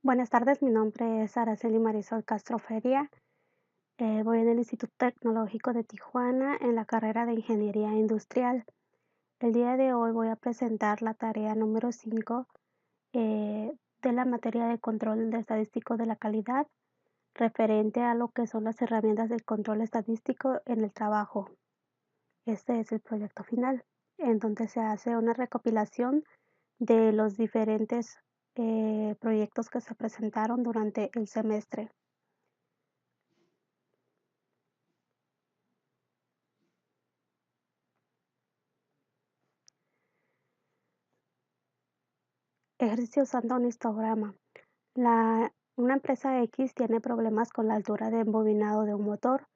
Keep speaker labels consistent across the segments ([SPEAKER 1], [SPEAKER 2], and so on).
[SPEAKER 1] Buenas tardes, mi nombre es Araceli Marisol Castro Feria. Voy en el Instituto Tecnológico de Tijuana en la carrera de Ingeniería Industrial. El día de hoy voy a presentar la tarea número 5 de la materia de control de estadístico de la calidad, referente a lo que son las herramientas del control estadístico en el trabajo. Este es el proyecto final, en donde se hace una recopilación de los diferentes proyectos que se presentaron durante el semestre. Ejercicio usando un histograma. Una empresa X tiene problemas con la altura de embobinado de un motor,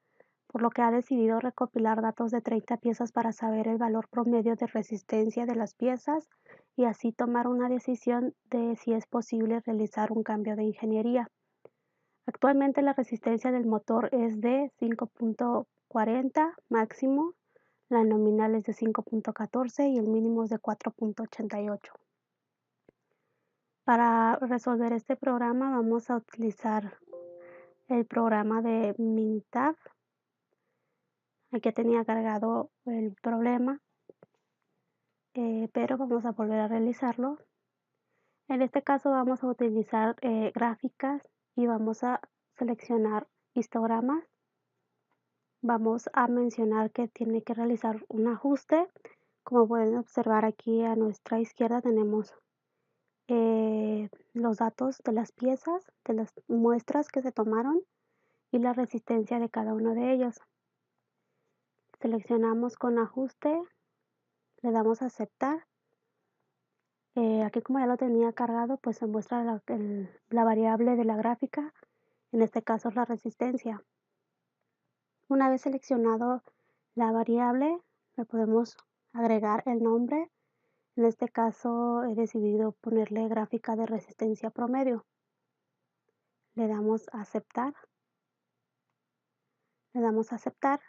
[SPEAKER 1] por lo que ha decidido recopilar datos de 30 piezas para saber el valor promedio de resistencia de las piezas y así tomar una decisión de si es posible realizar un cambio de ingeniería. Actualmente la resistencia del motor es de 5.40 máximo, la nominal es de 5.14 y el mínimo es de 4.88. Para resolver este programa vamos a utilizar el programa de Minitab. Aquí tenía cargado el problema, pero vamos a volver a realizarlo. En este caso vamos a utilizar gráficas y vamos a seleccionar histogramas. Vamos a mencionar que tiene que realizar un ajuste. Como pueden observar aquí a nuestra izquierda tenemos los datos de las piezas, de las muestras que se tomaron y la resistencia de cada uno de ellos. Seleccionamos con ajuste, le damos a aceptar. Aquí como ya lo tenía cargado, pues se muestra la variable de la gráfica, en este caso es la resistencia. Una vez seleccionado la variable, le podemos agregar el nombre. En este caso he decidido ponerle gráfica de resistencia promedio. Le damos a aceptar. Le damos a aceptar.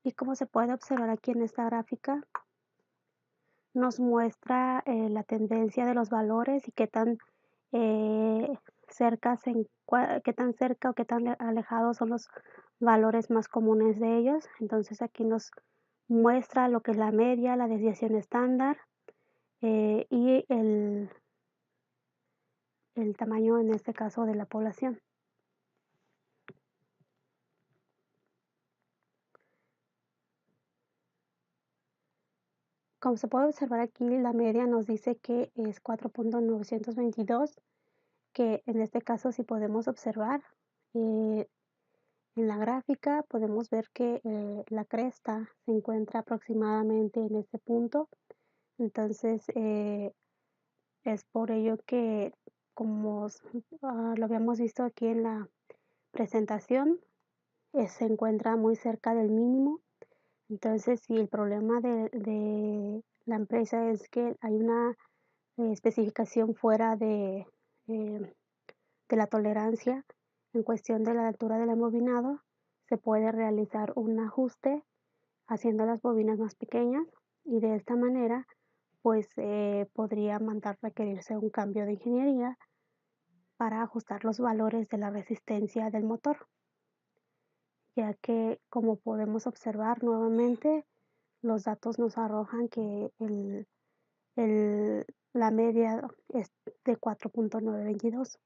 [SPEAKER 1] Y como se puede observar aquí en esta gráfica, nos muestra la tendencia de los valores y qué tan cerca qué tan cerca o qué tan alejados son los valores más comunes de ellos. Entonces aquí nos muestra lo que es la media, la desviación estándar y el tamaño en este caso de la población. Como se puede observar aquí, la media nos dice que es 4.922, que en este caso si podemos observar en la gráfica podemos ver que la cresta se encuentra aproximadamente en este punto. Entonces es por ello que como lo habíamos visto aquí en la presentación, se encuentra muy cerca del mínimo. Entonces, si el problema de la empresa es que hay una especificación fuera eh, de la tolerancia en cuestión de la altura del embobinado, se puede realizar un ajuste haciendo las bobinas más pequeñas y de esta manera pues podría mandar requerirse un cambio de ingeniería para ajustar los valores de la resistencia del motor, ya que como podemos observar nuevamente, los datos nos arrojan que la media es de 4.922.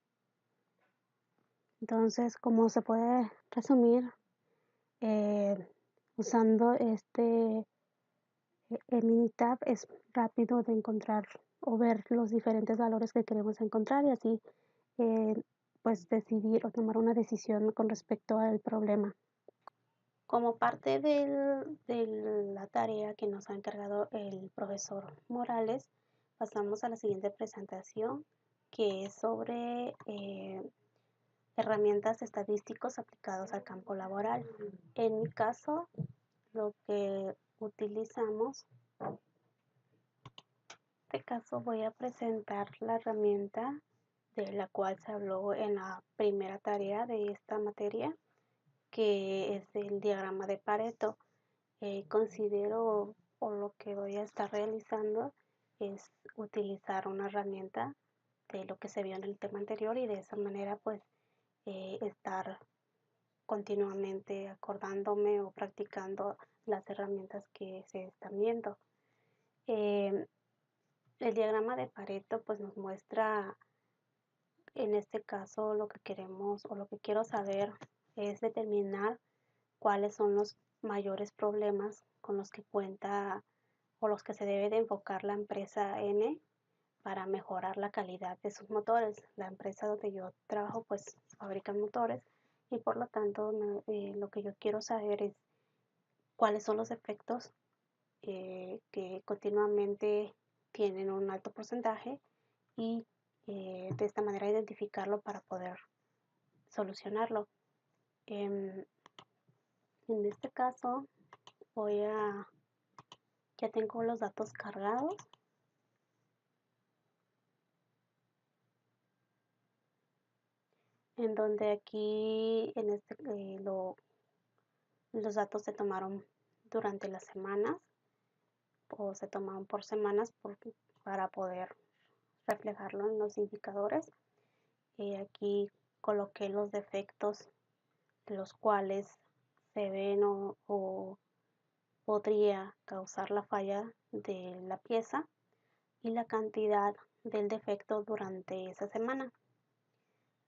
[SPEAKER 1] Entonces, como se puede resumir, eh, usando Minitab es rápido de encontrar o ver los diferentes valores que queremos encontrar y así eh, pues decidir o tomar una decisión con respecto al problema. Como parte de la tarea que nos ha encargado el profesor Morales, pasamos a la siguiente presentación, que es sobre herramientas estadísticos aplicados al campo laboral. En mi caso, lo que utilizamos, en este caso voy a presentar la herramienta de la cual se habló en la primera tarea de esta materia, que es el diagrama de Pareto. Considero o lo que voy a estar realizando es utilizar una herramienta de lo que se vio en el tema anterior y de esa manera pues estar continuamente acordándome o practicando las herramientas que se están viendo. Em, el diagrama de Pareto pues nos muestra en este caso lo que queremos o lo que quiero saber es determinar cuáles son los mayores problemas con los que cuenta o los que se debe de enfocar la empresa N para mejorar la calidad de sus motores. La empresa donde yo trabajo pues fabrica motores y por lo tanto lo que yo quiero saber es cuáles son los efectos que continuamente tienen un alto porcentaje y de esta manera identificarlo para poder solucionarlo. En, en este caso ya tengo los datos cargados, en donde aquí los datos se tomaron durante las semanas o se tomaron por semanas para poder reflejarlo en los indicadores. Aquí coloqué los defectos los cuales se ven o podría causar la falla de la pieza y la cantidad del defecto durante esa semana.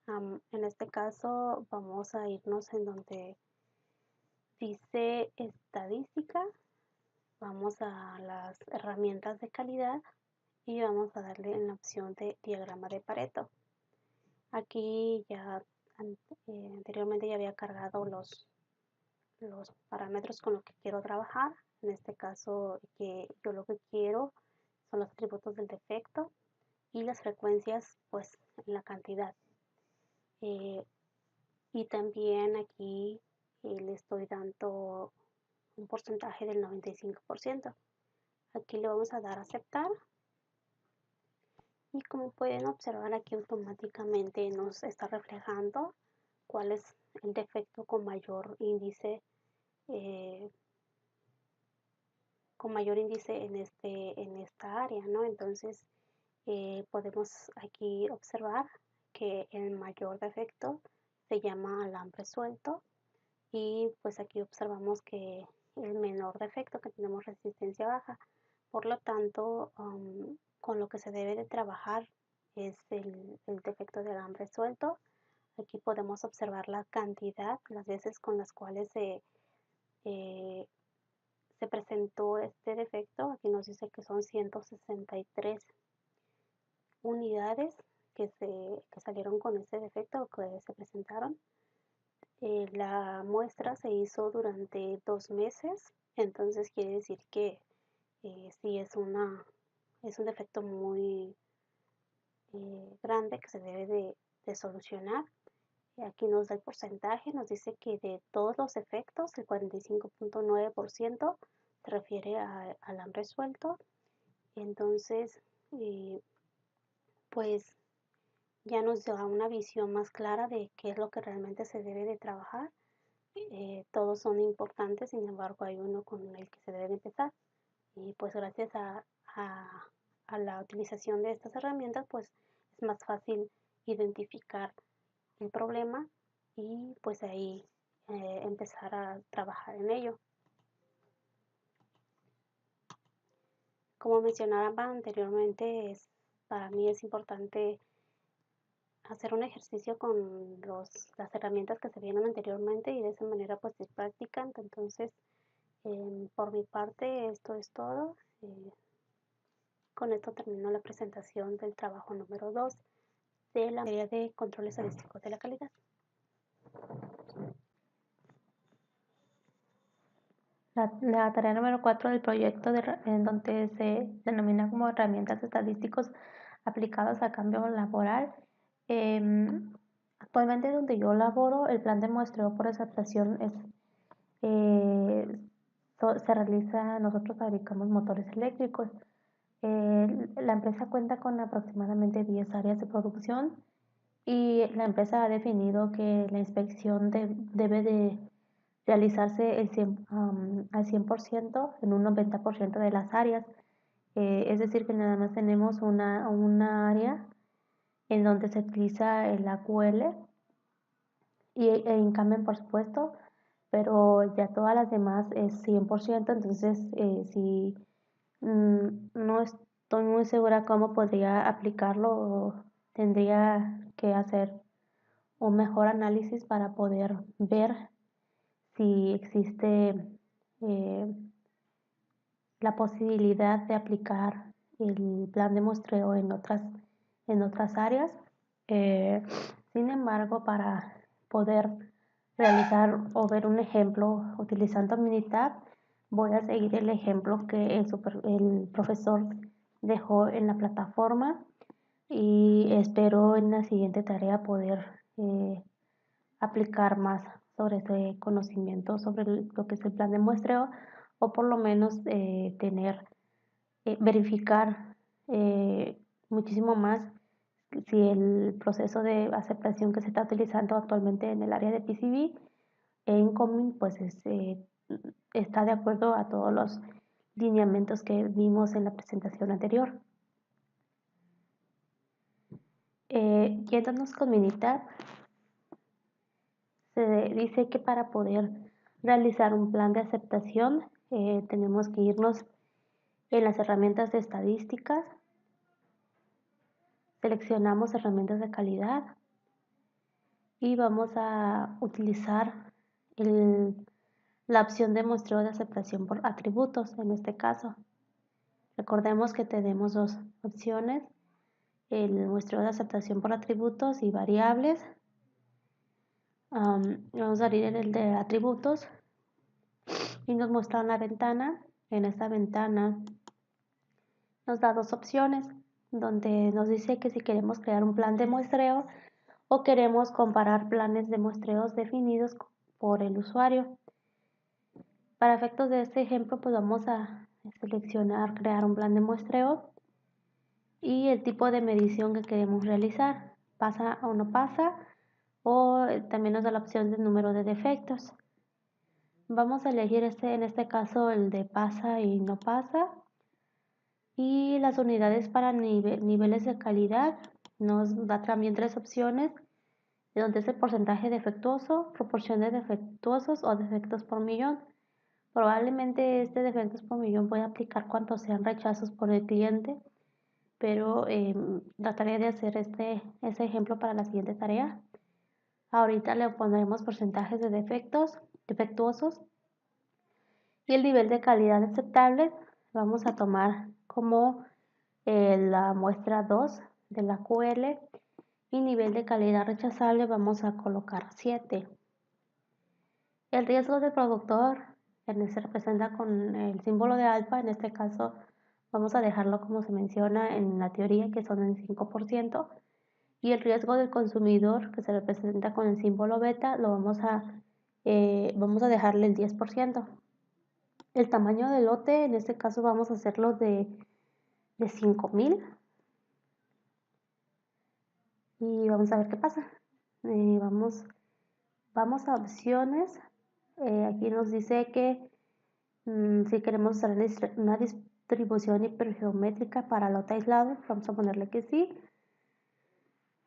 [SPEAKER 1] En este caso vamos a irnos en donde dice estadística, vamos a las herramientas de calidad y vamos a darle en la opción de diagrama de Pareto. Aquí ya anteriormente ya había cargado los parámetros con los que quiero trabajar. En este caso que yo lo que quiero son los atributos del defecto y las frecuencias pues en la cantidad. Y también aquí le estoy dando un porcentaje del 95%. Aquí le vamos a dar a aceptar y como pueden observar aquí automáticamente nos está reflejando cuál es el defecto eh, con mayor índice en esta área, ¿no? Entonces podemos aquí observar que el mayor defecto se llama alambre suelto y pues aquí observamos que el menor defecto que tenemos resistencia baja. Por lo tanto, con lo que se debe de trabajar es el defecto de alambre suelto. Aquí podemos observar la cantidad, las veces con las cuales eh, se presentó este defecto. Aquí nos dice que son 163 unidades que salieron con este defecto o que se presentaron. La muestra se hizo durante 2 meses, entonces quiere decir que sí es un defecto muy grande que se debe de solucionar. Aquí nos da el porcentaje, nos dice que de todos los efectos, el 45.9% se refiere al alambre suelto. Entonces, pues ya nos da una visión más clara de qué es lo que realmente se debe de trabajar. Todos son importantes, sin embargo hay uno con el que se debe de empezar. Y pues gracias a la utilización de estas herramientas, pues es más fácil identificar el problema y pues ahí empezar a trabajar en ello. Como mencionaba anteriormente, para mí es importante hacer un ejercicio con las herramientas que se vieron anteriormente y de esa manera pues ir practicando. Entonces, por mi parte, esto es todo. Con esto termino la presentación del trabajo número 2 de la materia de control estadístico de la calidad.
[SPEAKER 2] La tarea número 4 del proyecto en donde se denomina como herramientas estadísticos aplicados al cambio laboral. Actualmente donde yo laboro, el plan de muestreo por aceptación se realiza, nosotros fabricamos motores eléctricos. La empresa cuenta con aproximadamente 10 áreas de producción y la empresa ha definido que la inspección debe de realizarse al 100% en un 90% de las áreas. Es decir, que nada más tenemos una área en donde se utiliza el AQL e Incamen, por supuesto, pero ya todas las demás es 100%. Entonces si no estoy muy segura cómo podría aplicarlo, o tendría que hacer un mejor análisis para poder ver si existe eh, la posibilidad de aplicar el plan de muestreo en otras áreas. Eh, Sin embargo, para poder realizar o ver un ejemplo utilizando Minitab, voy a seguir el ejemplo que el profesor dejó en la plataforma, y espero en la siguiente tarea poder aplicar más sobre ese conocimiento sobre lo que es el plan de muestreo, o por lo menos verificar muchísimo más si el proceso de aceptación que se está utilizando actualmente en el área de PCB e Incoming pues está de acuerdo a todos los lineamientos que vimos en la presentación anterior. Yéndonos con Minitab, se dice que para poder realizar un plan de aceptación tenemos que irnos en las herramientas de estadísticas, seleccionamos herramientas de calidad y vamos a utilizar la opción de muestreo de aceptación por atributos en este caso. Recordemos que tenemos dos opciones: el muestreo de aceptación por atributos y variables. Vamos a abrir en el de atributos y nos muestra una ventana. En esta ventana nos da dos opciones, donde nos dice que si queremos crear un plan de muestreo o queremos comparar planes de muestreos definidos por el usuario. Para efectos de este ejemplo, pues vamos a seleccionar crear un plan de muestreo y el tipo de medición que queremos realizar, pasa o no pasa, o también nos da la opción de número de defectos. Vamos a elegir en este caso el de pasa y no pasa, y las unidades para niveles de calidad nos da también tres opciones, donde es el porcentaje defectuoso, proporción de defectuosos o defectos por millón. Probablemente este defectos por millón puede aplicar cuantos sean rechazos por el cliente, pero trataré de hacer ese ejemplo para la siguiente tarea. Ahorita le pondremos porcentajes de defectuosos, y el nivel de calidad aceptable vamos a tomar como la muestra 2 de la QL, y nivel de calidad rechazable vamos a colocar 7. El riesgo del productor se representa con el símbolo de alfa. En este caso vamos a dejarlo como se menciona en la teoría, que son el 5%, y el riesgo del consumidor, que se representa con el símbolo beta, lo vamos a dejarle el 10%. El tamaño del lote, en este caso vamos a hacerlo de 5000, y vamos a ver qué pasa. Vamos a opciones. Aquí nos dice que si queremos usar una distribución hipergeométrica para lote aislado, vamos a ponerle que sí.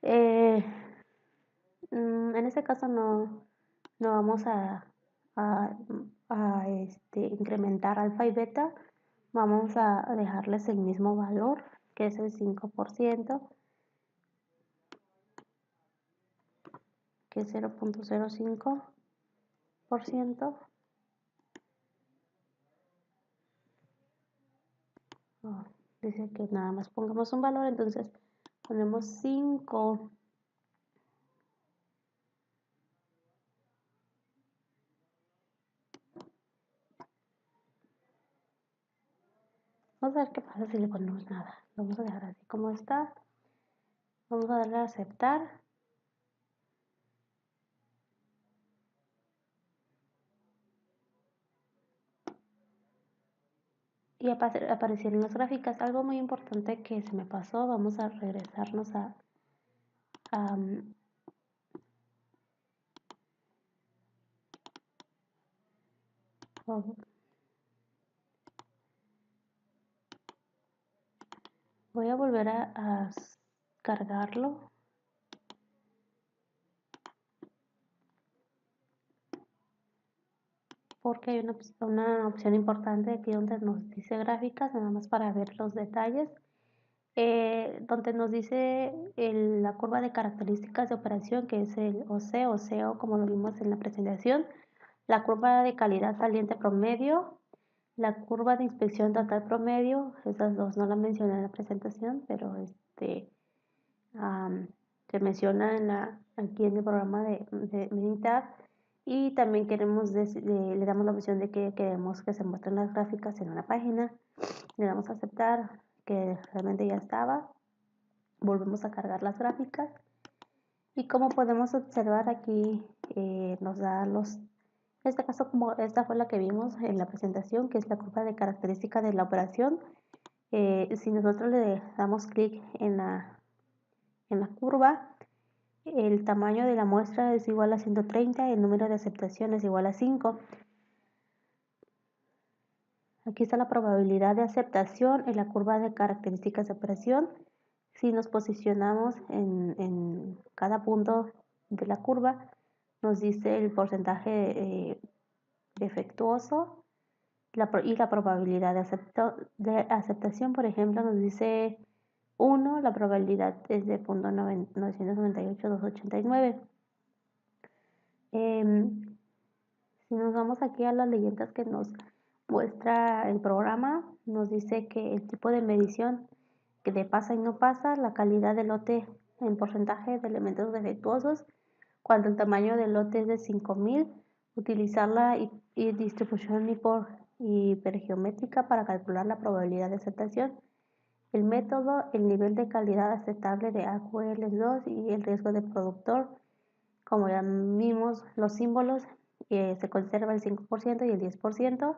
[SPEAKER 2] En este caso no vamos a incrementar alfa y beta, vamos a dejarles el mismo valor, que es el 5%, que es 0.05%. Dice que nada más pongamos un valor, entonces ponemos 5. Vamos a ver qué pasa si le ponemos nada. Vamos a dejar así como está. Vamos a darle a aceptar. Y aparecieron las gráficas. Algo muy importante que se me pasó, vamos a regresarnos a Voy a volver a cargarlo. Porque hay una opción importante aquí donde nos dice gráficas, nada más para ver los detalles. Donde nos dice la curva de características de operación, que es el OC o CO, como lo vimos en la presentación, la curva de calidad saliente promedio, la curva de inspección total promedio, esas dos no las mencioné en la presentación, pero se menciona aquí en el programa de Minitab. Y también le damos la opción de que queremos que se muestren las gráficas en una página. Le damos a aceptar, que realmente ya estaba. Volvemos a cargar las gráficas. Y como podemos observar aquí, nos da en este caso, como esta fue la que vimos en la presentación, que es la curva de característica de la operación. Si nosotros le damos clic en la curva, el tamaño de la muestra es igual a 130, el número de aceptación es igual a 5. Aquí está la probabilidad de aceptación en la curva de características de operación. Si nos posicionamos en cada punto de la curva, nos dice el porcentaje defectuoso y la probabilidad de aceptación. Por ejemplo, nos dice 1, la probabilidad es de 0.998,289. Si nos vamos aquí a las leyendas que nos muestra el programa, nos dice que el tipo de medición que de pasa y no pasa, la calidad del lote en porcentaje de elementos defectuosos, cuando el tamaño del lote es de 5000, utilizar la distribución hipergeométrica para calcular la probabilidad de aceptación. El método, el nivel de calidad aceptable de AQL2 y el riesgo de productor. Como ya vimos, los símbolos, se conserva el 5% y el 10%.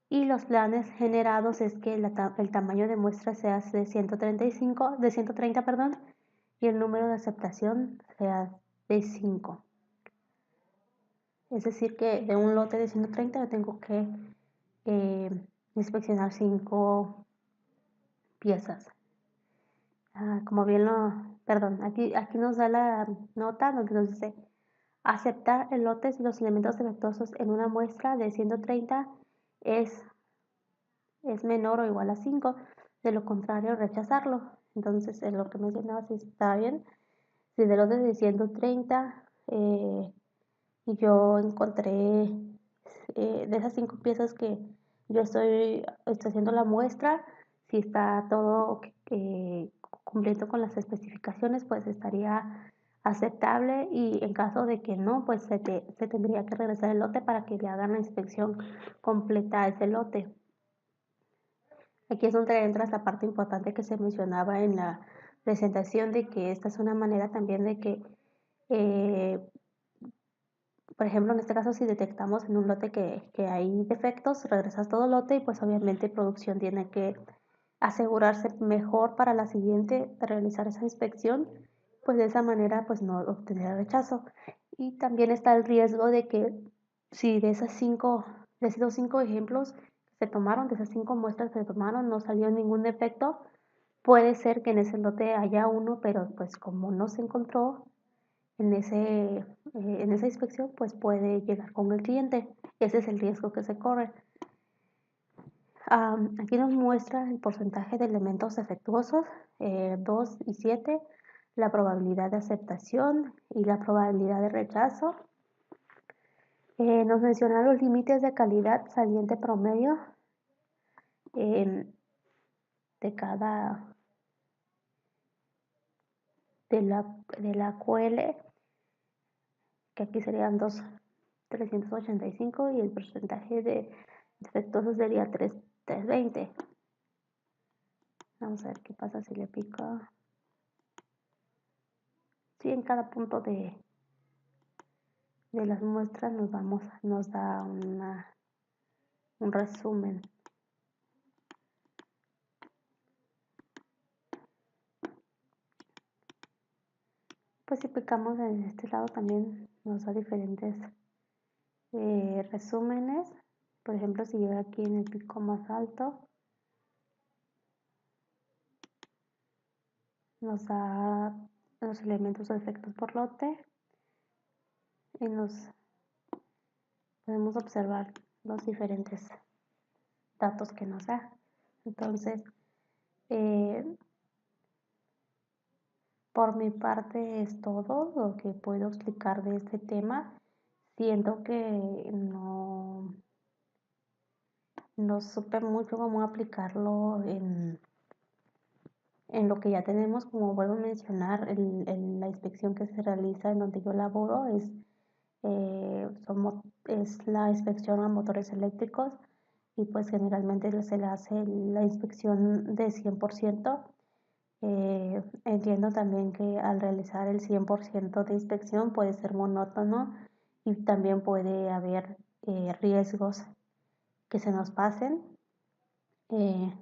[SPEAKER 2] Y los planes generados es que el tamaño de muestra sea de 130, perdón, y el número de aceptación sea de 5. Es decir, que de un lote de 130 yo tengo que inspeccionar 5 piezas. Como bien aquí nos da la nota donde nos dice aceptar el lote y los elementos defectuosos en una muestra de 130 es menor o igual a 5, de lo contrario rechazarlo. Entonces, en lo que mencionaba, si está bien, si de lote de 130 y yo encontré de esas 5 piezas que yo estoy haciendo la muestra, si está todo cumpliendo con las especificaciones, pues estaría aceptable, y en caso de que no, pues se tendría que regresar el lote para que le hagan la inspección completa a ese lote. Aquí es donde entra la parte importante que se mencionaba en la presentación, de que esta es una manera también de que, por ejemplo, en este caso, si detectamos en un lote que hay defectos, regresas todo el lote y pues obviamente producción tiene que asegurarse mejor para la siguiente realizar esa inspección, pues de esa manera pues no obtener rechazo. Y también está el riesgo de que si de esos 5 ejemplos que se tomaron, de esas 5 muestras que se tomaron, no salió ningún defecto, puede ser que en ese lote haya uno, pero pues como no se encontró en esa inspección, pues puede llegar con el cliente. Ese es el riesgo que se corre. Aquí nos muestra el porcentaje de elementos defectuosos, 2 y 7, la probabilidad de aceptación y la probabilidad de rechazo. Nos menciona los límites de calidad saliente promedio de cada de la QL, que aquí serían 385, y el porcentaje de defectuosos sería 320. Vamos a ver qué pasa si le pico. Sí, en cada punto de las muestras nos da un resumen. Pues si picamos en este lado también nos da diferentes resúmenes Por ejemplo, si llega aquí en el pico más alto, nos da los elementos o efectos por lote y nos podemos observar los diferentes datos que nos da. Entonces, eh, por mi parte es todo lo que puedo explicar de este tema. Siento que no supe mucho cómo aplicarlo en lo que ya tenemos. Como vuelvo a mencionar, la inspección que se realiza en donde yo laboro es la inspección a motores eléctricos y pues generalmente se le hace la inspección de 100%. Entiendo también que al realizar el 100% de inspección puede ser monótono y también puede haber riesgos que se nos pasen. Eh,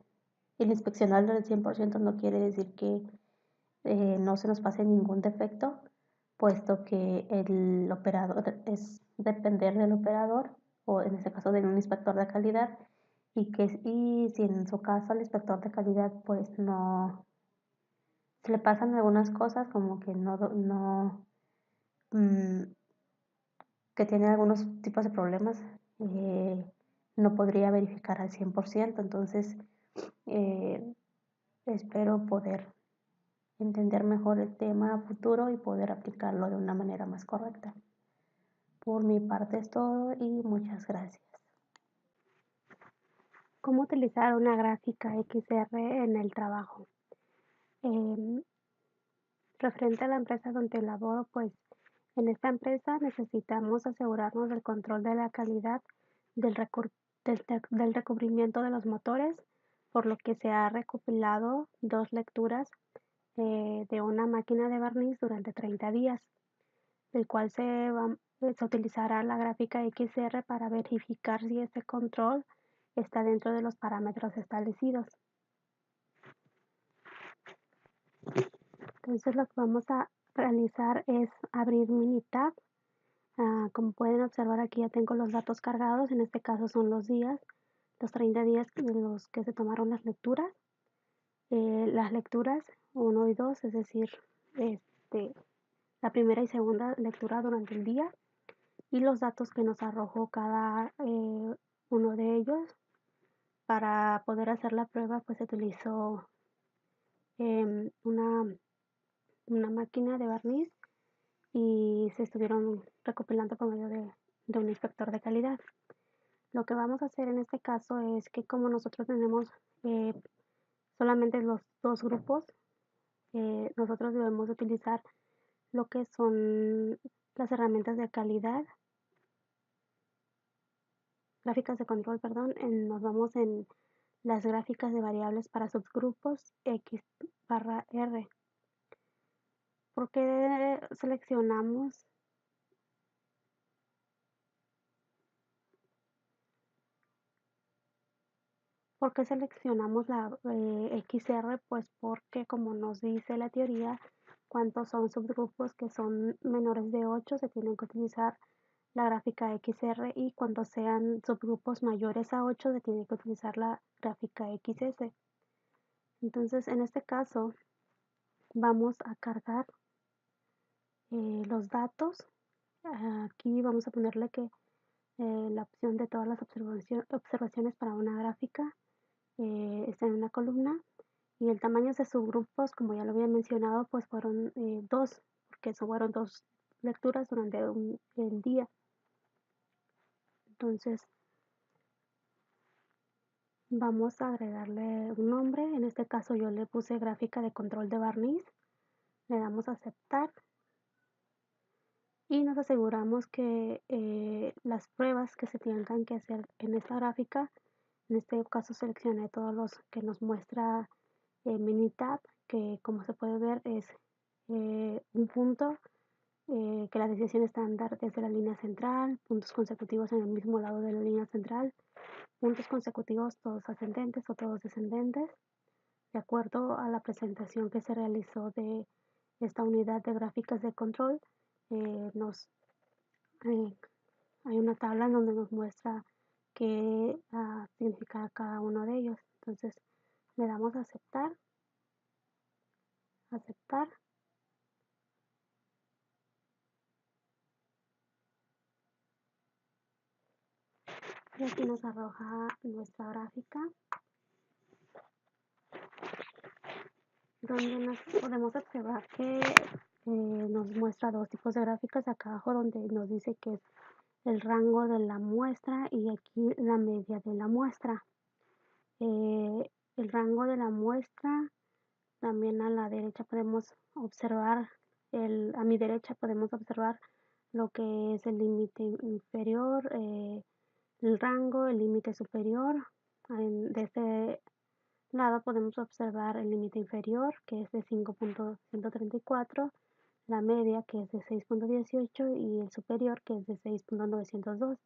[SPEAKER 2] el inspeccionarlo al 100% no quiere decir que no se nos pase ningún defecto, puesto que el operador es depender del operador o en este caso de un inspector de calidad y si en su caso el inspector de calidad pues no se le pasan algunas cosas como que mm, que tiene algunos tipos de problemas, no podría verificar al 100%. Entonces eh, espero poder entender mejor el tema a futuro y poder aplicarlo de una manera más correcta. Por mi parte es todo y muchas gracias.
[SPEAKER 1] ¿Cómo utilizar una gráfica XR en el trabajo? Em, Referente a la empresa donde laboro, pues en esta empresa necesitamos asegurarnos del control de la calidad del, del recubrimiento de los motores, por lo que se ha recopilado dos lecturas de una máquina de barniz durante 30 días, del cual se utilizará la gráfica XR para verificar si este control está dentro de los parámetros establecidos. Entonces lo que vamos a realizar es abrir Minitab. Como pueden observar aquí ya tengo los datos cargados, en este caso son los días, los 30 días de los que se tomaron las lecturas 1 y 2, es decir, este, la primera y segunda lectura durante el día y los datos que nos arrojó cada uno de ellos. Para poder hacer la prueba pues se utilizó em, una, una máquina de barniz y se estuvieron recopilando por medio de un inspector de calidad. Lo que vamos a hacer en este caso es que como nosotros tenemos eh, solamente los dos grupos, nosotros debemos utilizar lo que son las herramientas de calidad, gráficas de control, perdón, nos vamos en las gráficas de variables para subgrupos X barra R. ¿Por qué seleccionamos la XR? Pues porque como nos dice la teoría, cuántos son subgrupos que son menores de 8 se tienen que utilizar la gráfica XR y cuando sean subgrupos mayores a 8 se tiene que utilizar la gráfica XS. Entonces en este caso vamos a cargar los datos. Aquí vamos a ponerle que la opción de todas las observaciones para una gráfica está en una columna y el tamaño de subgrupos, como ya lo había mencionado, pues fueron dos, porque fueron dos lecturas durante el día. Entonces vamos a agregarle un nombre, en este caso yo le puse gráfica de control de barniz, le damos a aceptar y nos aseguramos que las pruebas que se tengan que hacer en esta gráfica, en este caso seleccioné todos los que nos muestra Minitab, que como se puede ver es un punto, que la desviación estándar desde la línea central, puntos consecutivos en el mismo lado de la línea central, puntos consecutivos todos ascendentes o todos descendentes, de acuerdo a la presentación que se realizó de esta unidad de gráficas de control. eh, nos, eh, Hay una tabla en donde nos muestra qué significa cada uno de ellos. Entonces le damos a aceptar, aceptar. Y aquí nos arroja nuestra gráfica, donde nos podemos observar que nos muestra dos tipos de gráficas acá abajo, donde nos dice que es el rango de la muestra y aquí la media de la muestra. El rango de la muestra, también a la derecha podemos observar, a mi derecha podemos observar lo que es el límite inferior, el rango, el límite superior. De este lado podemos observar el límite inferior, que es de 5.134, la media, que es de 6.18, y el superior, que es de 6.902.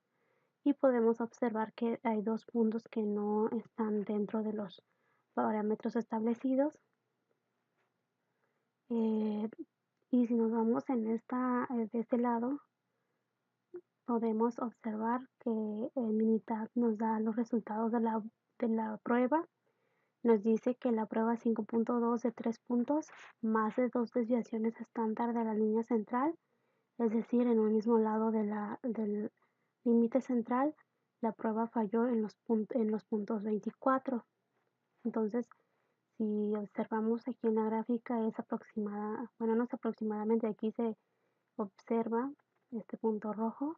[SPEAKER 1] Y podemos observar que hay dos puntos que no están dentro de los parámetros establecidos. Y si nos vamos de este lado, podemos observar que el Minitab nos da los resultados de la prueba. Nos dice que la prueba 5.2 de 3 puntos, más de 2 desviaciones estándar de la línea central, es decir, en un mismo lado del límite central, la prueba falló en los puntos 24. Entonces, si observamos aquí en la gráfica, es aproximada, bueno, no es aproximadamente, aquí se observa este punto rojo.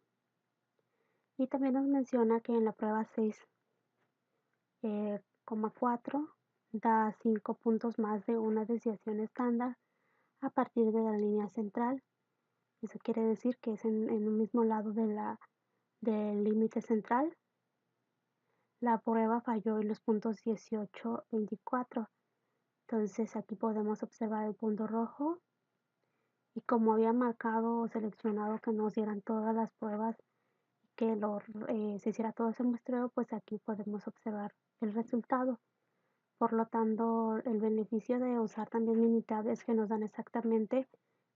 [SPEAKER 1] Y también nos menciona que en la prueba 6,4 da 5 puntos más de una desviación estándar a partir de la línea central. Eso quiere decir que es en un mismo lado del límite central. La prueba falló en los puntos 18, 24. Entonces aquí podemos observar el punto rojo. Y como había marcado o seleccionado que nos dieran todas las pruebas, que se hiciera todo ese muestreo, pues aquí podemos observar el resultado. Por lo tanto, el beneficio de usar también Minitab es que nos dan exactamente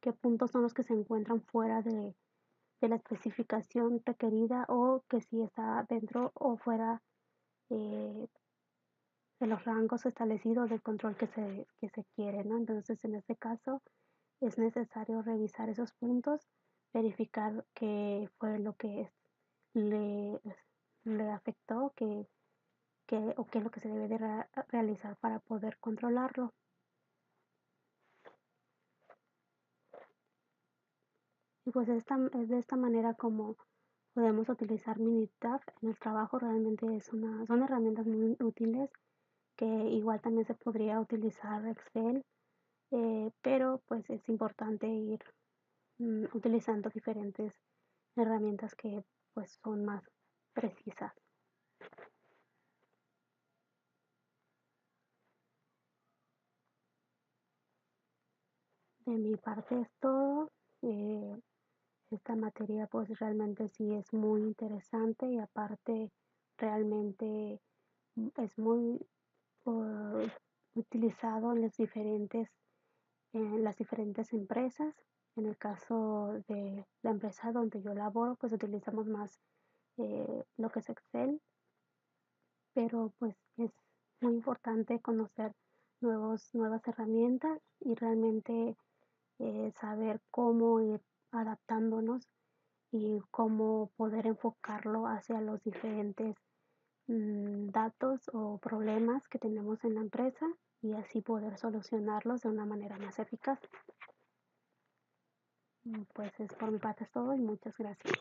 [SPEAKER 1] qué puntos son los que se encuentran fuera de la especificación requerida, o que si está dentro o fuera de los rangos establecidos del control que se quiere, ¿no? Entonces, en este caso, es necesario revisar esos puntos, verificar qué fue lo que le, le afectó, o qué es lo que se debe de realizar para poder controlarlo. Y pues es de esta manera como podemos utilizar Minitab en el trabajo. Realmente son herramientas muy útiles, que igual también se podría utilizar Excel, pero pues es importante ir utilizando diferentes herramientas que pues son más precisas. De mi parte es todo. Esta materia pues realmente sí es muy interesante, y aparte realmente es muy utilizado en las diferentes empresas. En el caso de la empresa donde yo laboro, pues utilizamos más lo que es Excel, pero pues es muy importante conocer nuevas herramientas, y realmente saber cómo ir adaptándonos y cómo poder enfocarlo hacia los diferentes datos o problemas que tenemos en la empresa, y así poder solucionarlos de una manera más eficaz. Pues por mi parte es todo, y muchas gracias.